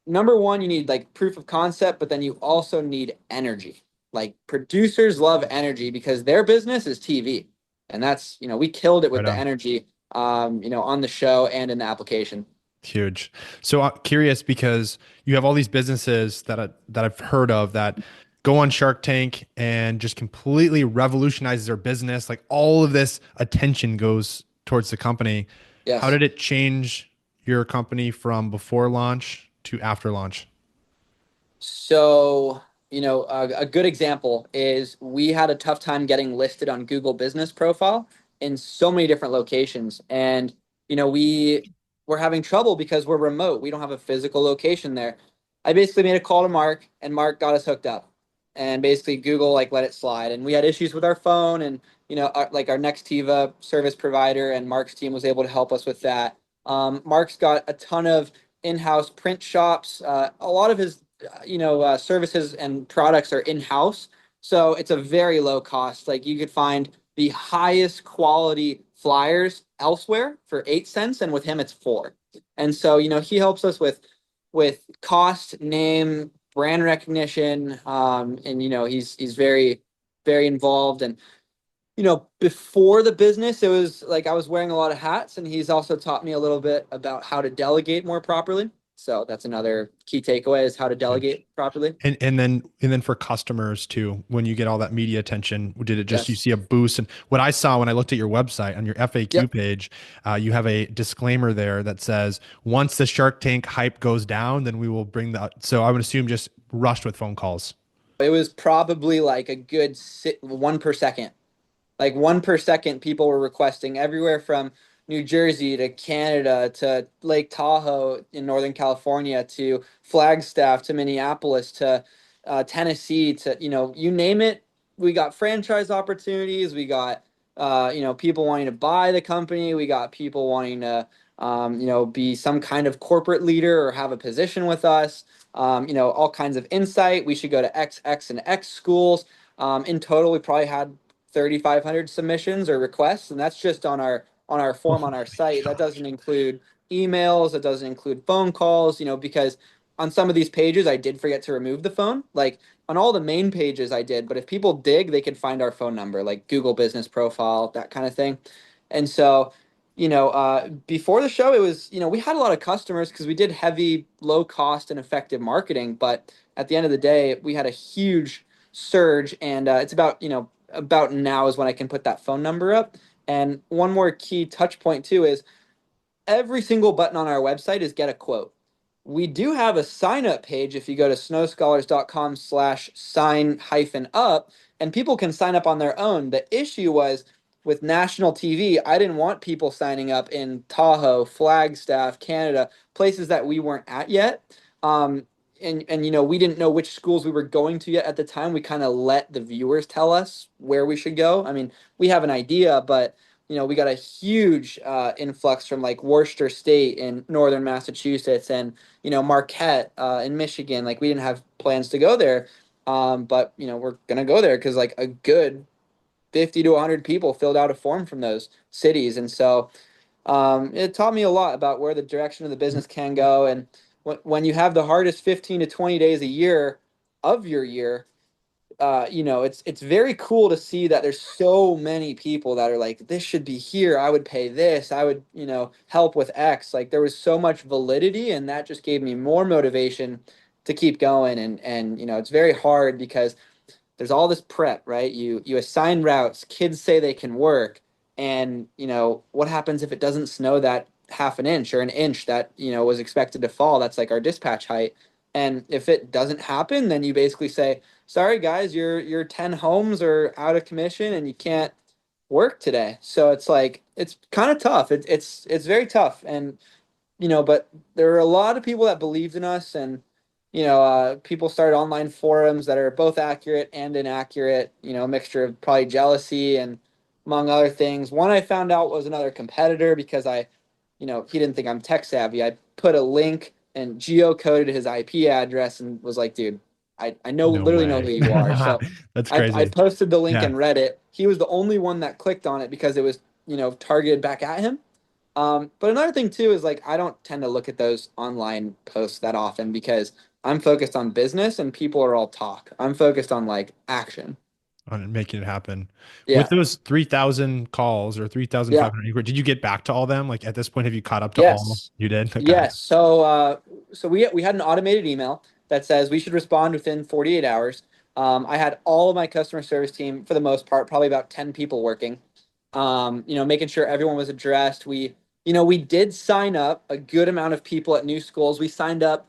number one, you need like proof of concept, but then you also need energy. Like producers love energy because their business is TV. And that's, we killed it with
Right
the
on.
energy, on the show and in the application.
Huge. So I'm curious because you have all these businesses that I've heard of that go on Shark Tank and just completely revolutionize their business. Like all of this attention goes towards the company. How
Yes.
did it change your company from before launch to after launch?
So, a good example is we had a tough time getting listed on Google Business Profile in so many different locations. And, we're having trouble because we're remote. We don't have a physical location there. I basically made a call to Mark, and Mark got us hooked up. And basically Google like let it slide. And we had issues with our phone, and like our Nextiva service provider, and Mark's team was able to help us with that. Mark's got a ton of in-house print shops. A lot of his services and products are in-house, so it's a very low cost. Like you could find the highest quality flyers elsewhere for 8 cents, and with him it's 4. And so he helps us with cost, name, brand recognition, and he's very very involved. And before the business, it was like I was wearing a lot of hats, and he's also taught me a little bit about how to delegate more properly. So that's another key takeaway, is how to delegate properly.
And then for customers too, when you get all that media attention, did it just you
Yes.
see a boost? And what I saw when I looked at your website on your FAQ
Yep.
page, you have a disclaimer there that says once the Shark Tank hype goes down, then we will bring the. So I would assume just rushed with phone calls.
It was probably like a good 1 per second. Like 1 per second, people were requesting everywhere from New Jersey to Canada to Lake Tahoe in Northern California to Flagstaff to Minneapolis to Tennessee to, you name it. We got franchise opportunities. We got, people wanting to buy the company. We got people wanting to, be some kind of corporate leader or have a position with us. All kinds of insight. We should go to X, X, and X schools. In total, we probably had 3,500 submissions or requests, and that's just on our
Oh
form on
my
our site. That
gosh.
doesn't include emails, that doesn't include phone calls, because on some of these pages I did forget to remove the phone. Like on all the main pages I did, but if people dig, they could find our phone number, like Google business profile, that kind of thing. And so, before the show, it was, we had a lot of customers because we did heavy, low cost and effective marketing. But at the end of the day, we had a huge surge, and it's about now is when I can put that phone number up. And one more key touch point too is every single button on our website is get a quote. We do have a sign up page if you go to snowscholars.com/sign hyphen up, and people can sign up on their own. The issue was with national TV, I didn't want people signing up in Tahoe, Flagstaff, Canada, places that we weren't at yet. And we didn't know which schools we were going to yet at the time. We kind of let the viewers tell us where we should go. I mean, we have an idea, but we got a huge influx from like Worcester State in northern Massachusetts, and Marquette in Michigan. Like we didn't have plans to go there, but we're gonna go there because like a good 50 to 100 people filled out a form from those cities. And so it taught me a lot about where the direction of the business can go. And when you have the hardest 15 to 20 days a year of your year, it's very cool to see that there's so many people that are like, this should be here. I would pay this. I would, help with X. Like there was so much validity, and that just gave me more motivation to keep going. And it's very hard because there's all this prep, right? You assign routes, kids say they can work, and what happens if it doesn't snow that half an inch or an inch that was expected to fall? That's like our dispatch height. And if it doesn't happen, then you basically say, sorry guys, your 10 homes are out of commission and you can't work today. So it's like it's kind of tough. It's very tough. And but there are a lot of people that believed in us, and people started online forums that are both accurate and inaccurate. A mixture of probably jealousy and among other things. One I found out was another competitor because he didn't think I'm tech savvy. I put a link and geocoded his IP address and was like, dude, I know
No
literally know
way.
who you are. So
That's
I
crazy.
posted the link
Yeah.
in Reddit. He was the only one that clicked on it because it was targeted back at him. But another thing too is like I don't tend to look at those online posts that often because I'm focused on business and people are all talk. I'm focused on like action.
On making it happen. With
Yeah.
those 3,000 calls or
Yeah.
3,500, did you get back to all them? Like at this point, have you caught up to all
Yes.
you did? Okay.
Yes. So we had an automated email that says we should respond within 48 hours. I had all of my customer service team for the most part, probably about 10 people working. Making sure everyone was addressed. We did sign up a good amount of people at new schools. We signed up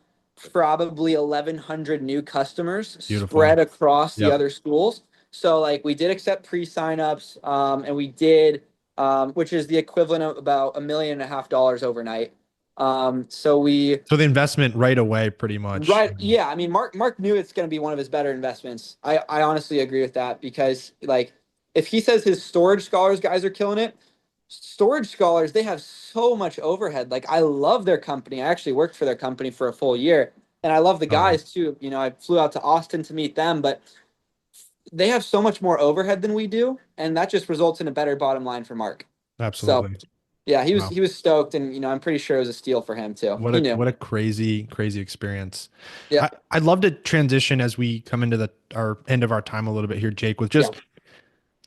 probably 1,100 new customers
Beautiful.
spread across the
Yep.
other schools. So like we did accept pre-signups, and we did which is the equivalent of about $1.5 million overnight. So we
So the investment right away, pretty much.
Right. Yeah. I mean, Mark knew it's going to be one of his better investments. I honestly agree with that because like if he says his storage scholars guys are killing it, storage scholars, they have so much overhead. Like I love their company. I actually worked for their company for a full year and I love the
Oh,
guys too. You know, I flew out to Austin to meet them, but they have so much more overhead than we do, and that just results in a better bottom line for Mark. So
absolutely.
yeah, he was
Wow.
he was stoked and I'm pretty sure it was a steal for him too.
What
He
a
knew.
what a crazy experience.
Yeah.
I'd love to transition as we come into the our end of our time a little bit here, Jake, with
Yeah.
just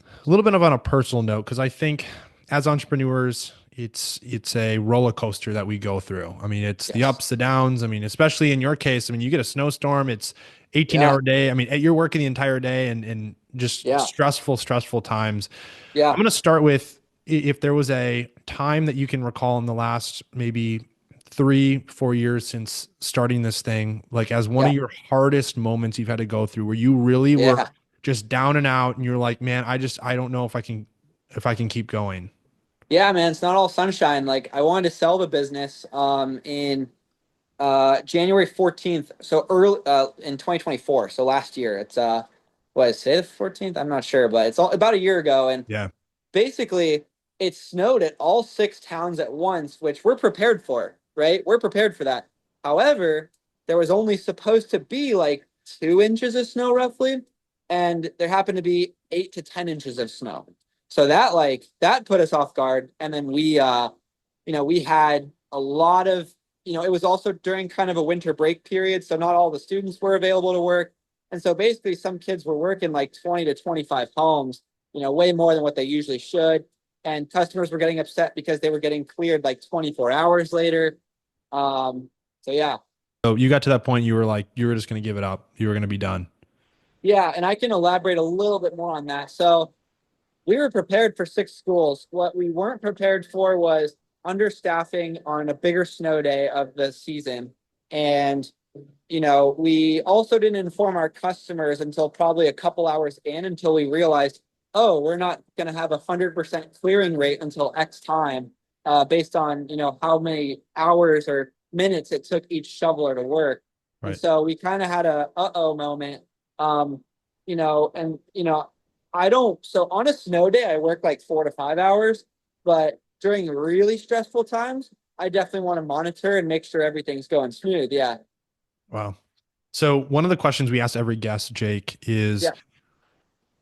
a little bit of on a personal note, because I think as entrepreneurs, it's a roller coaster that we go through. I mean, it's the
Yes.
ups, the downs. I mean, especially in your case, I mean, you get a snowstorm, it's 18
Yeah.
hour day. I mean, you're working the entire day and just
Yeah.
stressful times. I'm
Yeah.
going to start with if there was a time that you can recall in the last maybe 3, 4 years since starting this thing, like as one of
Yeah.
your hardest moments you've had to go through, where you really were
Yeah.
just down and out and you're like, man, I don't know if I can keep going.
Yeah, man, it's not all sunshine. Like I wanted to sell the business in January 14th, so early in 2024, so last year. It's what is it, the 14th? I'm not sure, but it's all about a year ago and
Yeah.
basically it snowed at all six towns at once, which we're prepared for, right? We're prepared for that. However, there was only supposed to be like 2 inches of snow roughly, and there happened to be 8 to 10 inches of snow. So that put us off guard. And then we had a lot of, it was also during kind of a winter break period. So not all the students were available to work. And so basically some kids were working like 20 to 25 homes, way more than what they usually should. And customers were getting upset because they were getting cleared like 24 hours later. So yeah.
So you got to that point, you were like, you were just going to give it up. You were going to be done.
Yeah. And I can elaborate a little bit more on that. So we were prepared for six schools. What we weren't prepared for was understaffing on a bigger snow day of the season. And, we also didn't inform our customers until probably a couple hours in until we realized, oh, we're not going to have 100% clearing rate until X time, based on, how many hours or minutes it took each shoveler to work. And
Right.
so we kind of had a uh-oh moment. And, I don't, so on a snow day, I work like 4 to 5 hours, but during really stressful times, I definitely want to monitor and make sure everything's going smooth. Yeah.
Wow. So one of the questions we ask every guest, Jake, is
Yeah.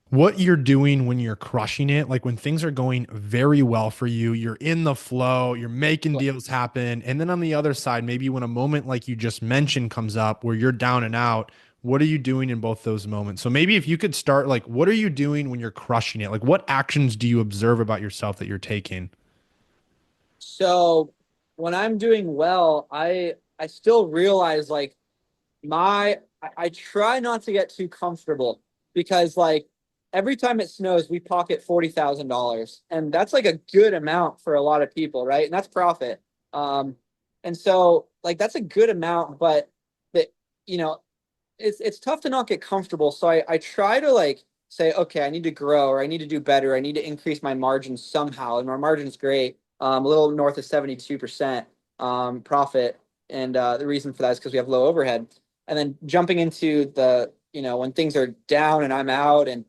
what you're doing when you're crushing it, like when things are going very well for you, you're in the flow, you're making
Yeah.
deals happen. And then on the other side, maybe when a moment like you just mentioned comes up where you're down and out, what are you doing in both those moments? So maybe if you could start, like, what are you doing when you're crushing it? Like, what actions do you observe about yourself that you're taking?
So when I'm doing well, I still realize like I try not to get too comfortable because like every time it snows, we pocket $40,000, and that's like a good amount for a lot of people, right? And that's profit. Um, and so like that's a good amount, but that you know it's tough to not get comfortable. So I try to like say, okay, I need to grow or I need to do better. I need to increase my margins somehow. And our margin's great, a little north of 72% profit. And the reason for that is because we have low overhead. And then jumping into when things are down and I'm out, and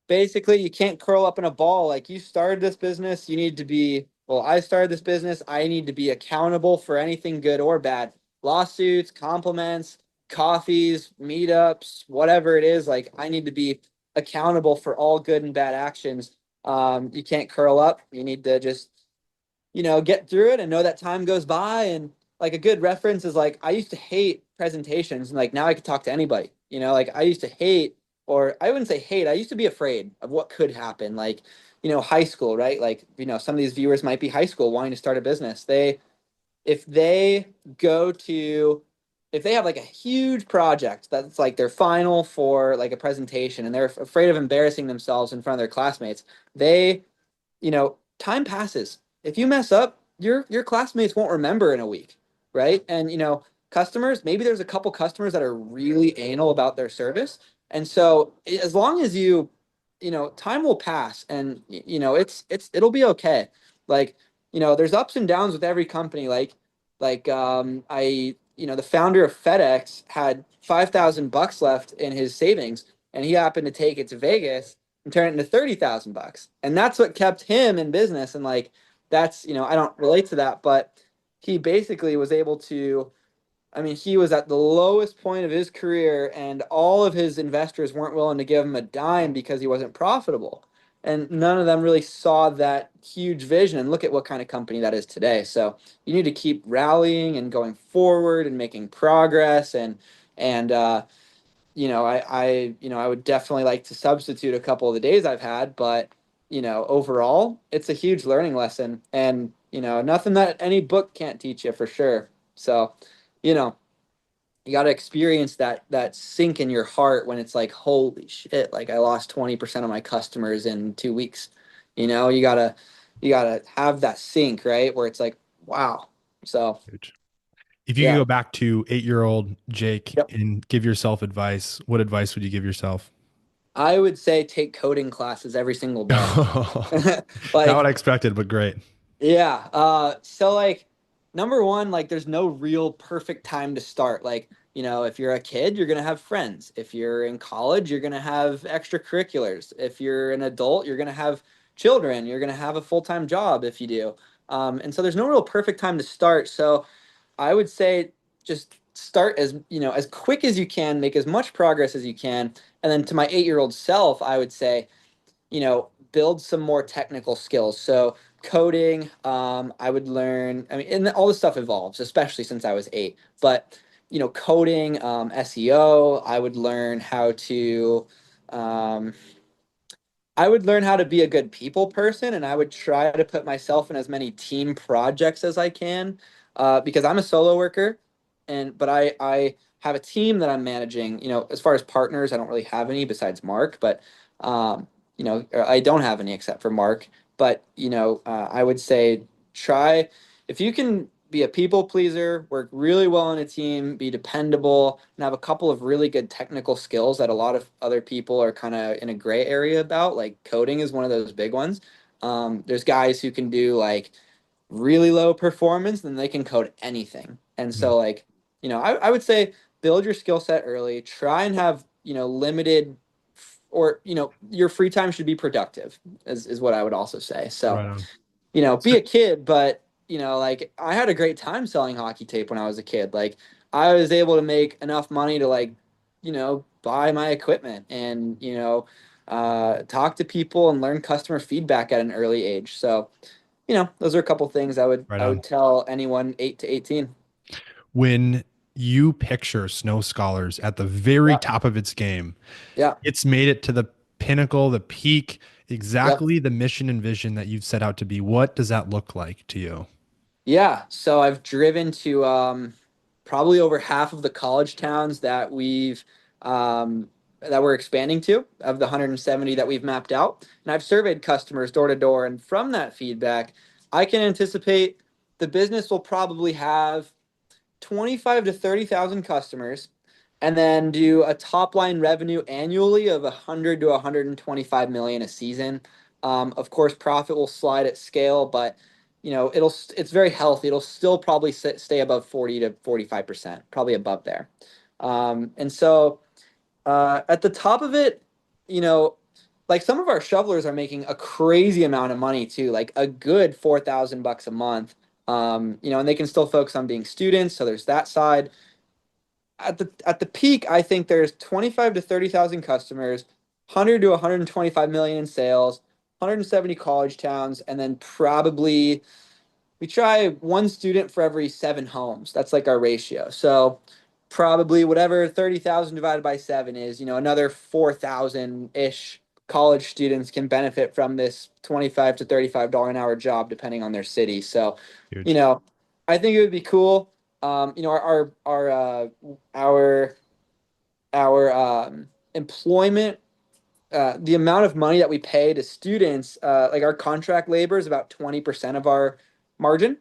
basically you can't curl up in a ball. Like you started this business, you need to be, well, I started this business, I need to be accountable for anything good or bad. Lawsuits, compliments, coffees, meetups, whatever it is, like I need to be accountable for all good and bad actions. You can't curl up. You need to just, get through it and know that time goes by. And like a good reference is like I used to hate presentations, and like now I could talk to anybody. Like I used to hate, or I wouldn't say hate, I used to be afraid of what could happen. Like, high school, right? Like, some of these viewers might be high school wanting to start a business. If they go to, if they have like a huge project that's like their final for like a presentation and they're afraid of embarrassing themselves in front of their classmates, they, time passes. If you mess up, your classmates won't remember in a week, right? And customers, maybe there's a couple customers that are really anal about their service. And so as long as time will pass, and it'll be okay. Like, there's ups and downs with every company. The founder of FedEx had $5,000 left in his savings, and he happened to take it to Vegas and turn it into $30,000, and that's what kept him in business. And like, that's, I don't relate to that, but he basically was able to. I mean, he was at the lowest point of his career, and all of his investors weren't willing to give him a dime because he wasn't profitable. And none of them really saw that huge vision. And look at what kind of company that is today. So you need to keep rallying and going forward and making progress. I would definitely like to substitute a couple of the days I've had, but overall, it's a huge learning lesson, and nothing that any book can't teach you for sure. So, you know, you got to experience that sink in your heart when it's like, holy shit, like I lost 20% of my customers in 2 weeks. You gotta have that sink, right? Where it's like, wow. So
Huge. If you could
yeah.
go back to 8-year old Jake
Yep.
and give yourself advice, what advice would you give yourself?
I would say take coding classes every single day.
Not
Like,
what I expected, but great.
yeah. So like, number one, like there's no real perfect time to start. Like, if you're a kid, you're gonna have friends. If you're in college, you're gonna have extracurriculars. If you're an adult, you're gonna have children. You're gonna have a full-time job if you do. And so there's no real perfect time to start. So I would say just start as quick as you can, make as much progress as you can. And then to my 8-year-old self, I would say, build some more technical skills. So coding, I would learn. I mean, and all this stuff evolves, especially since I was 8. But coding, SEO, Um, I would learn how to be a good people person, and I would try to put myself in as many team projects as I can, because I'm a solo worker, but I have a team that I'm managing. As far as partners, I don't really have any besides Mark, but I don't have any except for Mark. But I would say try, if you can be a people pleaser, work really well in a team, be dependable, and have a couple of really good technical skills that a lot of other people are kind of in a gray area about. Like coding is one of those big ones. There's guys who can do like really low performance, then they can code anything. And
Hmm.
so like, I would say build your skill set early, try and have, limited, or, your free time should be productive is what I would also say. So,
Right on.
be
So,
a kid, but like I had a great time selling hockey tape when I was a kid. Like I was able to make enough money to like, buy my equipment and, talk to people and learn customer feedback at an early age. So, those are a couple things I would
right
I
on.
would tell anyone 8 to 18.
When you picture Snow Scholars at the very
Yeah.
top of its game,
Yeah.
it's made it to the pinnacle, the peak,
Yep.
exactly the mission and vision that you've set out to be. What does that look like to you?
Yeah, so I've driven to probably over half of the college towns that we're expanding to, of the 170 that we've mapped out. And I've surveyed customers door to door, and from that feedback, I can anticipate the business will probably have 25 to 30,000 customers, and then do a top line revenue annually of 100 to 125 million a season. Of course, profit will slide at scale, but it's very healthy. It'll still probably stay above 40 to 45%, probably above there. And so at the top of it, you know, like some of our shovelers are making a crazy amount of money too, like a good $4,000 a month. And they can still focus on being students, so there's that side. At the peak, I think there's 25 to 30,000 customers, 100 to 125 million in sales, 170 college towns, and then probably we try one student for every 7 homes. That's like our ratio. So probably whatever 30,000 divided by 7 is, another 4,000-ish college students can benefit from this 25 to $35 an hour job depending on their city. So, you
Huge.
know, I think it would be cool. Our employment, the amount of money that we pay to students, like our contract labor is about 20% of our margin,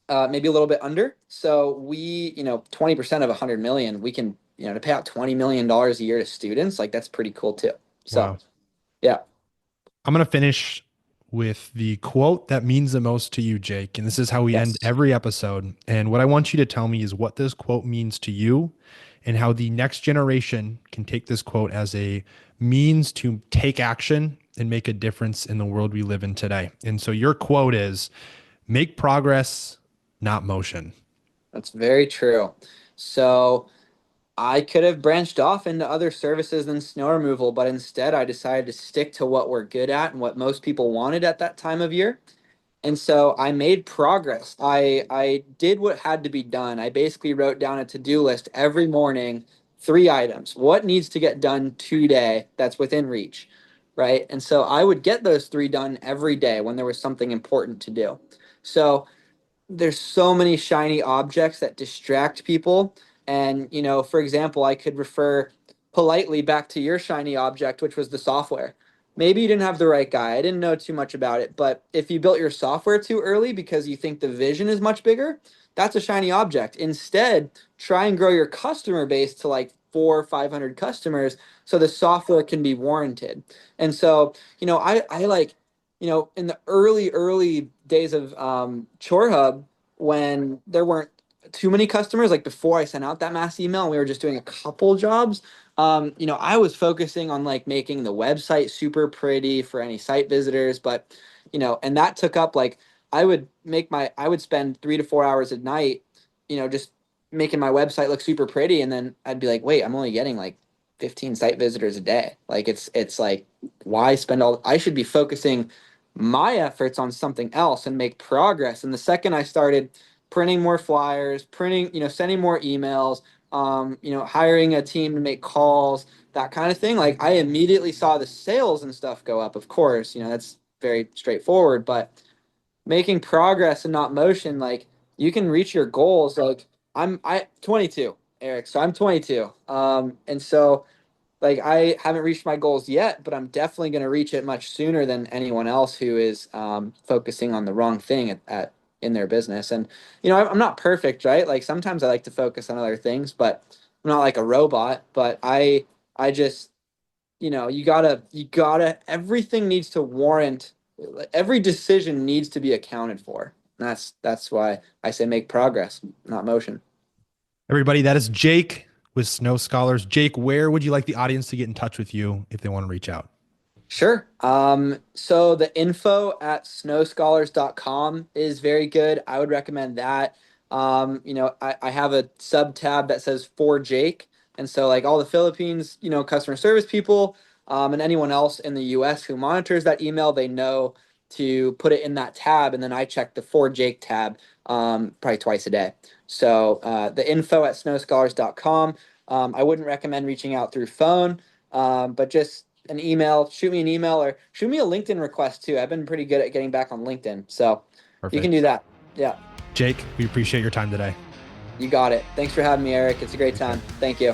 maybe a little bit under. So 20% of 100 million, we can, to pay out $20 million a year to students, like that's pretty cool too. So
Wow.
Yeah.
I'm going to finish with the quote that means the most to you, Jake. And this is how we end
Yes.
every episode. And what I want you to tell me is what this quote means to you and how the next generation can take this quote as a means to take action and make a difference in the world we live in today. And so your quote is make progress, not motion.
That's very true. So I could have branched off into other services than snow removal, but instead I decided to stick to what we're good at and what most people wanted at that time of year. And so I made progress. I did what had to be done. I basically wrote down a to-do list every morning, 3 items. What needs to get done today that's within reach, right? And so I would get those three done every day when there was something important to do. So there's so many shiny objects that distract people. And, for example, I could refer politely back to your shiny object, which was the software. Maybe you didn't have the right guy. I didn't know too much about it, but if you built your software too early because you think the vision is much bigger, that's a shiny object. Instead, try and grow your customer base to like 400 or 500 customers so the software can be warranted. And so, I like in the early days of Chore Hub, when there weren't too many customers, like before I sent out that mass email and we were just doing a couple jobs, I was focusing on like making the website super pretty for any site visitors. But, and that took up like, I would spend 3 to 4 hours a night, just making my website look super pretty. And then I'd be like, wait, I'm only getting like 15 site visitors a day. Like it's like, why spend I should be focusing my efforts on something else and make progress. And the second I started printing more flyers, sending more emails, hiring a team to make calls, that kind of thing, like I immediately saw the sales and stuff go up. Of course, that's very straightforward, but making progress and not motion, like you can reach your goals. Like I 22, Eric. So I'm 22. And so like I haven't reached my goals yet, but I'm definitely going to reach it much sooner than anyone else who is focusing on the wrong thing at in their business. And I'm not perfect, right? Like sometimes I like to focus on other things, but I'm not like a robot. But I just you gotta everything needs to warrant. Every decision needs to be accounted for. That's why I say make progress, not motion.
Everybody, that is Jake with Snow Scholars. Jake, where would you like the audience to get in touch with you if they want to reach out?
Sure. So the info at snowscholars.com is very good. I would recommend that. I have a sub tab that says for Jake. And so like all the Philippines, customer service people, and anyone else in the US who monitors that email, they know to put it in that tab. And then I check the for Jake tab, probably twice a day. So, the info at snowscholars.com. I wouldn't recommend reaching out through phone, but just an email, shoot me an email or shoot me a LinkedIn request too. I've been pretty good at getting back on LinkedIn. So you can do
Perfect.
that. Yeah,
Jake, we appreciate your time today.
you got it. Thanks for having me, Eric. It's a great
Take care.
time. Thank you.